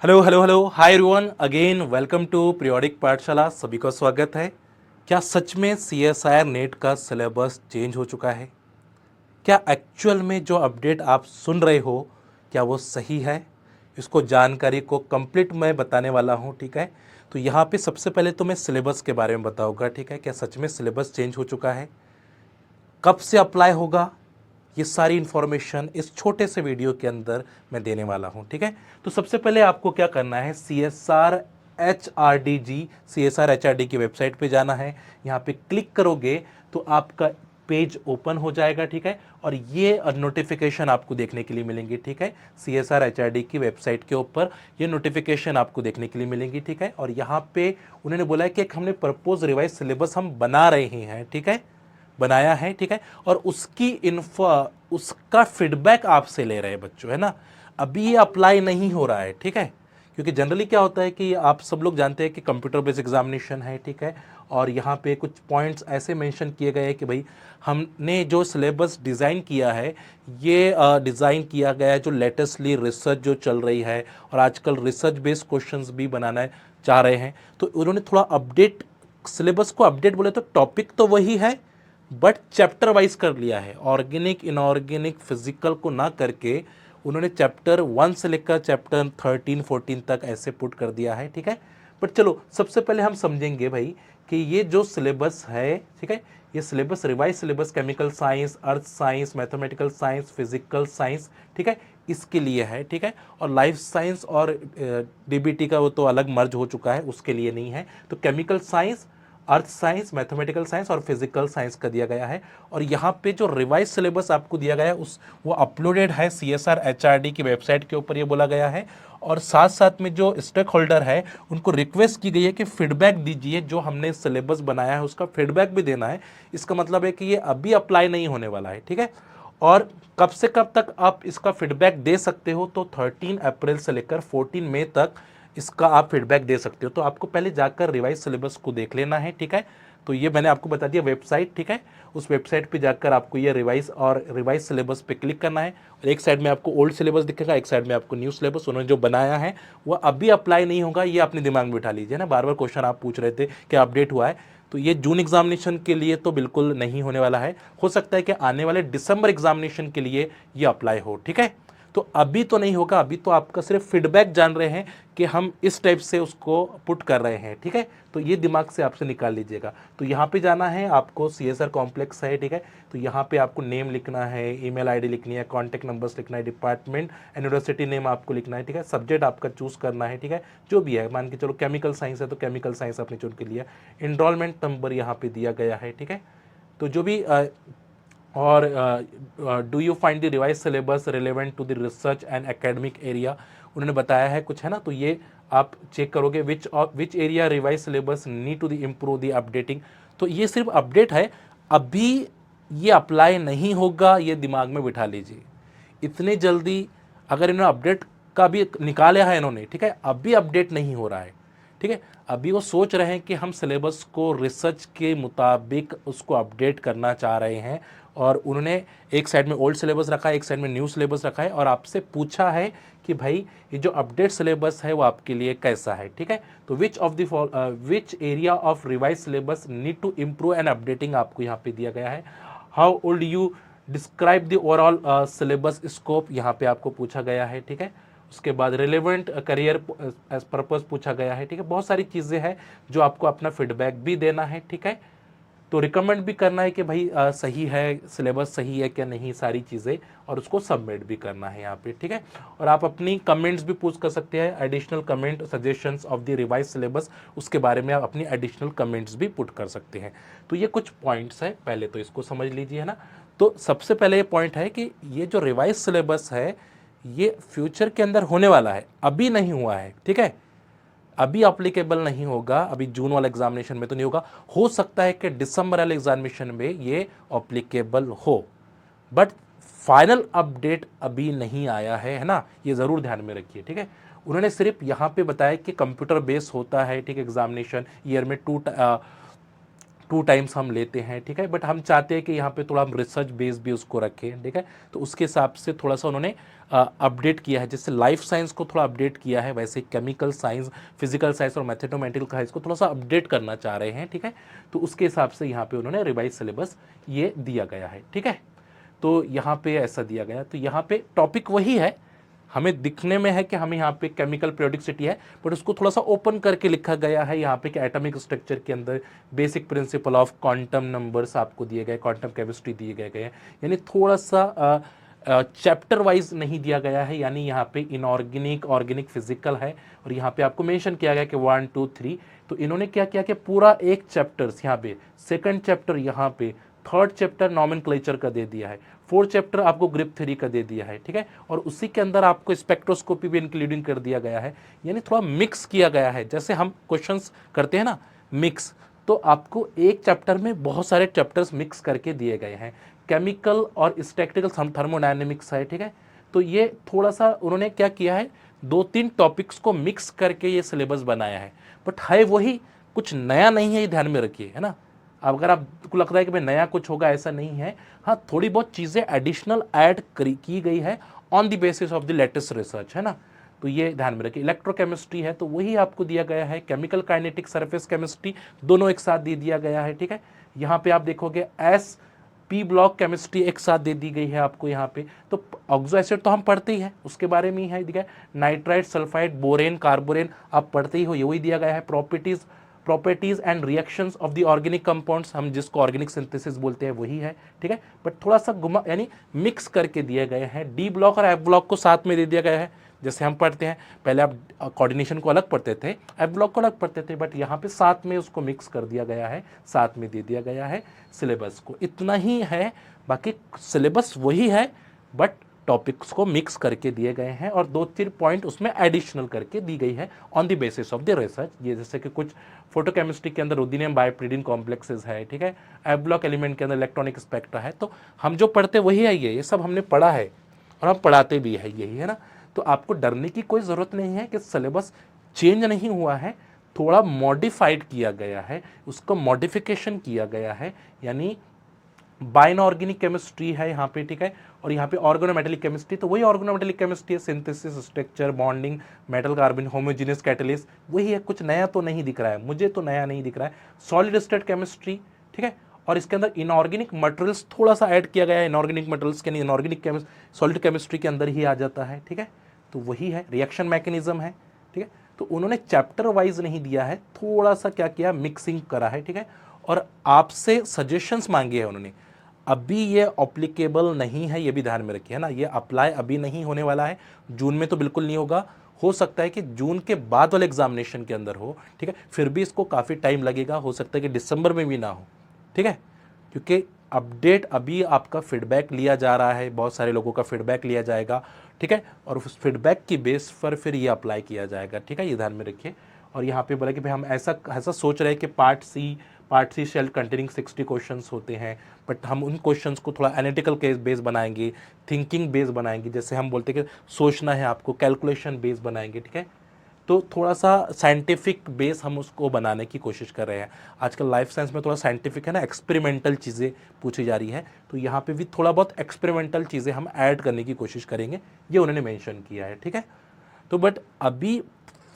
Hello hello hello hi everyone again welcome to periodic Pathshala. सभी का स्वागत है। क्या सच में सीएसआईआर नेट का सिलेबस चेंज हो चुका है? क्या एक्चुअल में जो अपडेट आप सुन रहे हो क्या वो सही है? इसको जानकारी को कंप्लीट मैं बताने वाला हूँ, ठीक है। तो यहाँ पे सबसे पहले तो मैं सिलेबस के बारे में बताऊँगा, ठीक है। क्या सच में सिलेबस चेंज हो चुका है? कब से अप्लाई होगा? ये सारी इन्फॉर्मेशन इस छोटे से वीडियो के अंदर मैं देने वाला हूं, ठीक है। तो सबसे पहले आपको क्या करना है, CSR HRD की वेबसाइट पे जाना है। यहाँ पे क्लिक करोगे तो आपका पेज ओपन हो जाएगा, ठीक है। और ये नोटिफिकेशन आपको देखने के लिए मिलेंगी, ठीक है। CSR HRD की वेबसाइट के ऊपर ये नोटिफिकेशन आपको देखने के लिए मिलेंगी, ठीक है। और यहाँ पे उन्होंने बोला है कि एक हमने प्रपोज रिवाइज सिलेबस हम बना रहे हैं, ठीक है, बनाया है, ठीक है। और उसकी इन्फो उसका फीडबैक आपसे ले रहे हैं बच्चों, है ना। अभी ये अप्लाई नहीं हो रहा है, ठीक है। क्योंकि जनरली क्या होता है कि आप सब लोग जानते हैं कि कंप्यूटर बेस्ड एग्जामिनेशन है, ठीक है। और यहाँ पे कुछ पॉइंट्स ऐसे मेंशन किए गए हैं कि भाई हमने जो सिलेबस डिज़ाइन किया है ये डिज़ाइन किया गया है जो लेटेस्टली रिसर्च जो चल रही है, और आजकल रिसर्च बेस्ड क्वेश्चंस भी बनाना चाह रहे हैं। तो उन्होंने थोड़ा अपडेट, सिलेबस को अपडेट बोले तो टॉपिक तो वही है बट चैप्टर वाइज कर लिया है। ऑर्गेनिक इनऑर्गेनिक फिजिकल को ना करके उन्होंने चैप्टर 1 से लेकर चैप्टर 13 14 तक ऐसे पुट कर दिया है, ठीक है। बट चलो सबसे पहले हम समझेंगे भाई कि ये जो सिलेबस है, ठीक है, ये syllabus revise syllabus chemical science, earth science, mathematical science, physical science, ठीक है, इसके लिए है, ठीक है। और लाइफ साइंस और डीबीटी का वो तो अलग मर्ज हो चुका है, उसके लिए नहीं है। तो chemical science, earth science, mathematical science और फिजिकल साइंस का दिया गया है। और यहाँ पे जो रिवाइज सिलेबस आपको दिया गया है उस वो अपलोडेड है CSR HRD की वेबसाइट के ऊपर, ये बोला गया है। और साथ साथ में जो स्टेक होल्डर है उनको रिक्वेस्ट की गई है कि फीडबैक दीजिए, जो हमने सिलेबस बनाया है उसका फीडबैक भी देना है। इसका मतलब है कि ये अभी अप्लाई नहीं होने वाला है, ठीक है। और कब से कब तक आप इसका फीडबैक दे सकते हो, तो 13 अप्रैल से लेकर 14 मई तक इसका आप फीडबैक दे सकते हो। तो आपको पहले जाकर रिवाइज सिलेबस को देख लेना है, ठीक है। तो ये मैंने आपको बता दिया वेबसाइट, ठीक है। उस वेबसाइट पे जाकर आपको ये रिवाइज सिलेबस पे क्लिक करना है। और एक साइड में आपको ओल्ड सिलेबस दिखेगा, एक साइड में आपको न्यू सिलेबस। उन्होंने जो बनाया है वो अभी अप्लाई नहीं होगा, ये अपने दिमाग में बिठा लीजिए ना। बार बार क्वेश्चन आप पूछ रहे थे कि अपडेट हुआ है, तो ये जून एग्जामिनेशन के लिए तो बिल्कुल नहीं होने वाला है। हो सकता है कि आने वाले दिसंबर एग्जामिनेशन के लिए ये अप्लाई हो, ठीक है। तो अभी तो नहीं होगा, अभी तो आपका सिर्फ फीडबैक जान रहे हैं कि हम इस टाइप से उसको पुट कर रहे हैं, ठीक है। तो ये दिमाग से आपसे निकाल लीजिएगा। तो यहाँ पे जाना है आपको, CSR कॉम्प्लेक्स है, ठीक है। तो यहाँ पे आपको नेम लिखना है, ईमेल आईडी लिखनी है, कॉन्टैक्ट नंबर्स लिखना है, डिपार्टमेंट यूनिवर्सिटी नेम आपको लिखना है, ठीक है। सब्जेक्ट आपका चूज करना है, ठीक है, जो भी है। मान के चलो केमिकल साइंस है तो केमिकल साइंस आपने चुन के लिया। इनरोलमेंट नंबर यहाँ पे दिया गया है, ठीक है। तो जो भी और do you find the revise syllabus relevant to the research and academic area, उन्होंने बताया है कुछ, है ना। तो ये आप चेक करोगे which area revise syllabus need to the improve the updating. तो ये सिर्फ अपडेट है, अभी ये अप्लाई नहीं होगा, ये दिमाग में बिठा लीजिए। इतने जल्दी अगर इन्होंने अपडेट का भी निकाला है इन्होंने, ठीक है, अभी अपडेट नहीं हो रहा है, ठीक है। अभी वो सोच रहे हैं कि हम सिलेबस को रिसर्च के मुताबिक उसको अपडेट करना चाह रहे हैं। और उन्होंने एक साइड में ओल्ड सिलेबस रखा है, एक साइड में न्यू सिलेबस रखा है, और आपसे पूछा है कि भाई ये जो अपडेट सिलेबस है वो आपके लिए कैसा है, ठीक है। तो which area of revise syllabus need to improve and updating आपको यहाँ पे दिया गया है। How old you describe the overall syllabus scope, यहाँ पे आपको पूछा गया है, ठीक है। उसके बाद रिलेवेंट करियर एज पर्पस पूछा गया है, ठीक है। बहुत सारी चीज़ें हैं जो आपको अपना फीडबैक भी देना है, ठीक है। तो रिकमेंड भी करना है कि भाई सही है, सिलेबस सही है क्या नहीं, सारी चीज़ें, और उसको सबमिट भी करना है यहाँ पे, ठीक है। और आप अपनी कमेंट्स भी पूछ कर सकते हैं, additional comment suggestions of the revise syllabus, उसके बारे में आप अपनी एडिशनल कमेंट्स भी पुट कर सकते हैं। तो ये कुछ पॉइंट्स हैं, पहले तो इसको समझ लीजिए, है ना। तो सबसे पहले ये पॉइंट है कि ये जो रिवाइज सिलेबस है ये फ्यूचर के अंदर होने वाला है, अभी नहीं हुआ है, ठीक है। अभी अप्लीकेबल नहीं होगा, अभी जून वाला एग्जामिनेशन में तो नहीं होगा। हो सकता है कि दिसंबर वाले एग्जामिनेशन में ये अप्लीकेबल हो, बट फाइनल अपडेट अभी नहीं आया है ना, ये ज़रूर ध्यान में रखिए, ठीक है। उन्होंने सिर्फ यहाँ पे बताया कि कंप्यूटर बेस होता है, ठीक है, एग्जामिनेशन ईयर में 2 टाइम्स हम लेते हैं, ठीक है, बट हम चाहते हैं कि यहाँ पे थोड़ा हम रिसर्च बेस भी उसको रखें, ठीक है, तो उसके हिसाब से थोड़ा सा उन्होंने अपडेट किया है। जैसे लाइफ साइंस को थोड़ा अपडेट किया है, वैसे केमिकल साइंस, फिजिकल साइंस और मैथमेटिकल साइंस को थोड़ा सा अपडेट करना चाह रहे हैं, ठीक है, तो उसके हिसाब से यहाँ पे उन्होंने रिवाइज सिलेबस ये दिया गया है, ठीक है। तो यहाँ पे ऐसा दिया गया, तो यहाँ पे टॉपिक वही है, हमें दिखने में है कि हमें यहाँ पे केमिकल पीरियोडिसिटी है, बट उसको थोड़ा सा ओपन करके लिखा गया है यहाँ पे कि एटॉमिक स्ट्रक्चर के अंदर basic principle of quantum numbers आपको दिए गए, क्वांटम केमिस्ट्री दिए गए हैं, यानी थोड़ा सा चैप्टर वाइज नहीं दिया गया है, यानी यहाँ पे इनऑर्गेनिक, ऑर्गेनिक, फिजिकल है, और यहाँ पे आपको मेंशन किया गया कि 1 2 3, तो इन्होंने क्या किया कि पूरा एक चैप्टर्स यहाँ पे, सेकंड चैप्टर यहाँ पे, थर्ड चैप्टर नॉमेनक्लेचर का दे दिया है, फोर्थ चैप्टर आपको ग्रिप थ्योरी का दे दिया है, ठीक है, और उसी के अंदर आपको स्पेक्ट्रोस्कोपी भी इंक्लूडिंग कर दिया गया है, यानी थोड़ा मिक्स किया गया है। जैसे हम क्वेश्चंस करते हैं ना मिक्स, तो आपको एक चैप्टर में बहुत सारे चैप्टर्स मिक्स करके दिए गए हैं, केमिकल और स्टैटिस्टिकल थर्मोडायनेमिक्स है, ठीक है, तो ये थोड़ा सा उन्होंने क्या किया है, 2-3 टॉपिक्स को मिक्स करके ये सिलेबस बनाया है, बट है वही, कुछ नया नहीं है, ये ध्यान में रखिए, है ना। अब अगर आपको लगता है कि भाई नया कुछ होगा, ऐसा नहीं है, हाँ थोड़ी बहुत चीज़ें एडिशनल ऐड की गई है on the basis of the latest research, है ना, तो ये ध्यान में रखिए। इलेक्ट्रोकेमिस्ट्री है तो वही आपको दिया गया है, केमिकल काइनेटिक, सरफेस केमिस्ट्री, दोनों एक साथ दे दिया गया है, ठीक है। यहाँ पे आप देखोगे एस पी ब्लॉक केमिस्ट्री एक साथ दे दी गई है आपको यहाँ पे, तो ऑक्सो एसिड तो हम पढ़ते ही हैं, उसके बारे में ही है दिया है, नाइट्राइट, सल्फाइड, बोरेन, कार्बोरेन आप पढ़ते ही हो, ये वही दिया गया है। Properties and reactions of the organic compounds, हम जिसको ऑर्गेनिक सिंथेसिस बोलते हैं वही है, ठीक है, बट थोड़ा सा घुमा यानी मिक्स करके दिए गए हैं। डी ब्लॉक और एफ ब्लॉक को साथ में दे दिया गया है, जैसे हम पढ़ते हैं, पहले आप कोऑर्डिनेशन को अलग पढ़ते थे, एफ ब्लॉक को अलग पढ़ते थे, बट यहाँ पे साथ में उसको मिक्स कर दिया गया है, साथ में दे दिया गया है सिलेबस को, इतना ही है, बाकी सिलेबस वही है, बट टॉपिक्स को मिक्स करके दिए गए हैं और 2-3 पॉइंट उसमें एडिशनल करके दी गई है on the basis of the research. ये जैसे कि कुछ फोटोकेमिस्ट्री के अंदर रुदीनियम बायोप्रिडिन कॉम्प्लेक्सेस है, ठीक है, एफ ब्लॉक एलिमेंट के अंदर इलेक्ट्रॉनिक स्पेक्ट्रा है, तो हम जो पढ़ते वही है, ये सब हमने पढ़ा है और हम पढ़ाते भी है, यही है ना। तो आपको डरने की कोई ज़रूरत नहीं है कि सिलेबस चेंज नहीं हुआ है, थोड़ा मॉडिफाइड किया गया है, उसको मॉडिफिकेशन किया गया है, यानी बाइनऑर्गेनिक केमिस्ट्री है यहाँ पे, ठीक है, और यहाँ पे ऑर्गेनोमेटेलिक केमिस्ट्री, तो वही ऑर्गेनोमेटेलिक केमिस्ट्री है, synthesis, structure, bonding, metal carbon, homogeneous catalyst, वही है, कुछ नया तो नहीं दिख रहा है, मुझे तो नया नहीं दिख रहा है। सॉलिड स्टेट केमिस्ट्री, ठीक है, और इसके अंदर इनऑर्गेनिक मटेरियल्स थोड़ा सा ऐड किया गया है, इनऑर्गेनिक मटेरियल्स के इनऑर्गेनिक सॉलिड केमिस्ट्री के अंदर ही आ जाता है, ठीक है, तो वही है, रिएक्शन मैकेनिज्म है, ठीक है, तो उन्होंने चैप्टर वाइज नहीं दिया है, थोड़ा सा क्या किया, मिक्सिंग करा है, ठीक है, और आपसे सजेशंस मांगे हैं उन्होंने। अभी ये अप्लीकेबल नहीं है, ये भी ध्यान में रखिए, है ना, ये अप्लाई अभी नहीं होने वाला है, जून में तो बिल्कुल नहीं होगा, हो सकता है कि जून के बाद वाले एग्जामिनेशन के अंदर हो, ठीक है, फिर भी इसको काफ़ी टाइम लगेगा, हो सकता है कि दिसंबर में भी ना हो, ठीक है, क्योंकि अपडेट अभी आपका फीडबैक लिया जा रहा है, बहुत सारे लोगों का फीडबैक लिया जाएगा, ठीक है, और उस फीडबैक की बेस पर फिर ये अप्लाई किया जाएगा, ठीक है, ये ध्यान में रखिए। और यहाँ पे बोला कि भाई हम ऐसा सोच रहे हैं कि part C shall containing 60 questions होते हैं, बट हम उन क्वेश्चंस को थोड़ा एनालिटिकल केस बेस बनाएंगे, थिंकिंग बेस बनाएंगे, जैसे हम बोलते हैं कि सोचना है आपको, कैलकुलेशन बेस बनाएंगे, ठीक है, तो थोड़ा सा साइंटिफिक बेस हम उसको बनाने की कोशिश कर रहे हैं। आजकल लाइफ साइंस में थोड़ा साइंटिफिक है ना, एक्सपेरिमेंटल चीज़ें पूछी जा रही है, तो यहाँ पे भी थोड़ा बहुत एक्सपेरिमेंटल चीज़ें हम ऐड करने की कोशिश करेंगे, ये उन्होंने मेंशन किया है, ठीक है। तो बट अभी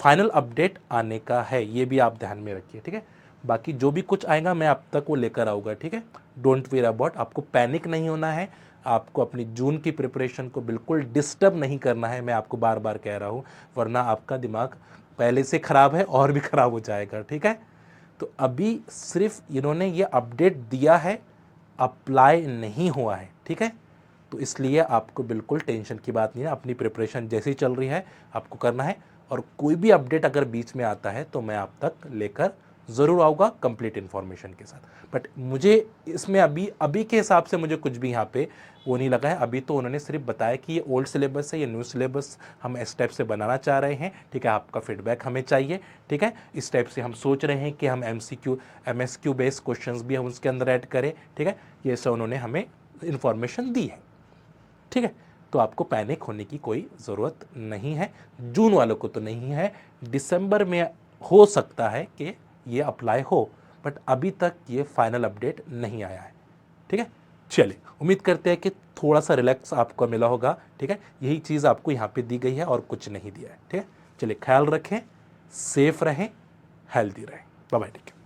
फाइनल अपडेट आने का है, ये भी आप ध्यान में रखिए, ठीक है। बाकी जो भी कुछ आएगा मैं आप तक वो लेकर आऊँगा, ठीक है, डोंट वेयर अबाउट, आपको पैनिक नहीं होना है, आपको अपनी जून की प्रिपरेशन को बिल्कुल डिस्टर्ब नहीं करना है, मैं आपको बार बार कह रहा हूँ, वरना आपका दिमाग पहले से ख़राब है और भी ख़राब हो जाएगा, ठीक है। तो अभी सिर्फ इन्होंने ये अपडेट दिया है, अप्लाई नहीं हुआ है, ठीक है, तो इसलिए आपको बिल्कुल टेंशन की बात नहीं है, अपनी प्रिपरेशन जैसी चल रही है आपको करना है, और कोई भी अपडेट अगर बीच में आता है तो मैं आप तक लेकर ज़रूर आऊँगा कंप्लीट इन्फॉर्मेशन के साथ। बट मुझे इसमें अभी के हिसाब से मुझे कुछ भी यहाँ पे वो नहीं लगा है, अभी तो उन्होंने सिर्फ बताया कि ये ओल्ड सिलेबस है, ये न्यू सिलेबस हम इस टाइप से बनाना चाह रहे हैं, ठीक है, आपका फीडबैक हमें चाहिए, ठीक है, इस टाइप से हम सोच रहे हैं कि हम MSQ बेस्ड क्वेश्चंस भी हम उसके अंदर ऐड करें, ठीक है, ये सब उन्होंने हमें इन्फॉर्मेशन दी है, ठीक है, तो आपको पैनिक होने की कोई ज़रूरत नहीं है, जून वालों को तो नहीं है, दिसंबर में हो सकता है कि ये अप्लाई हो, बट अभी तक ये फाइनल अपडेट नहीं आया है। ठीक है, चलिए उम्मीद करते हैं कि थोड़ा सा रिलैक्स आपको मिला होगा। ठीक है, यही चीज़ आपको यहाँ पे दी गई है और कुछ नहीं दिया है। ठीक है, चलिए ख्याल रखें, सेफ रहें, हेल्दी रहें। Bye bye.